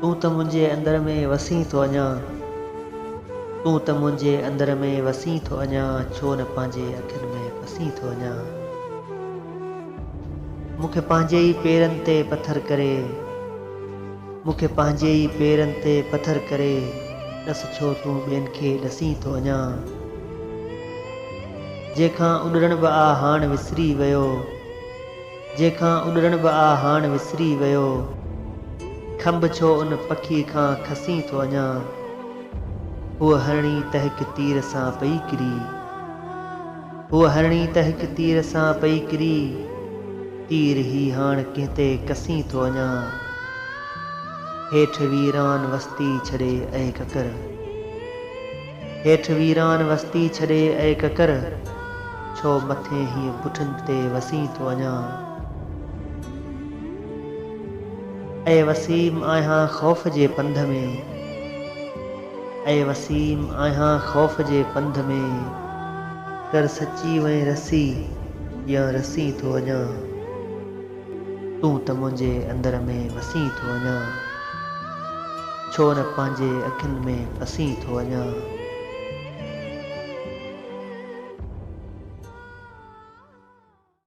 तूं त मुंहिंजे अंदर में वसी थो अञा, तूं त मुंहिंजे अंदर में वसी थो अञा, छो न पंहिंजे अखियुनि में फसी थो अञा। मूंखे पंहिंजे ई पेरनि ते पथर करे, मूंखे पंहिंजे ई पेरनि ते पथर करे, ॾस छो तूं ॿियनि खे ॾसी थो अञा। जंहिंखां उॾण बि आ हाण विसरी वियो, जंहिंखां उॾण बि आ हाण विसरी वियो, खंभ छो उन पखी खां खसी थो अञा। हूअ हरणी त हिक तीर सां पई किरी, हूअ हरणी त हिक तीर सां पई किरी, तीर ही हाण कंहिं ते कसी थो अञा। हेठि वीरान वस्ती छॾे ऐं ककर, हेठि वीरान वस्ती छॾे ऐं ककर, छो मथे हीअं पुठिन ते वसी थो अञा। ऐं वसीम आहियां ख़ौफ़ जे पंध में, ऐं वसीम आहियां ख़ौफ़ जे पंध में, कर सची वएं रसी या रसी थो अञा। तूं त मुंहिंजे अंदर में वसी थो अञा, छो न पंहिंजे अखियुनि में फसी थो अञा।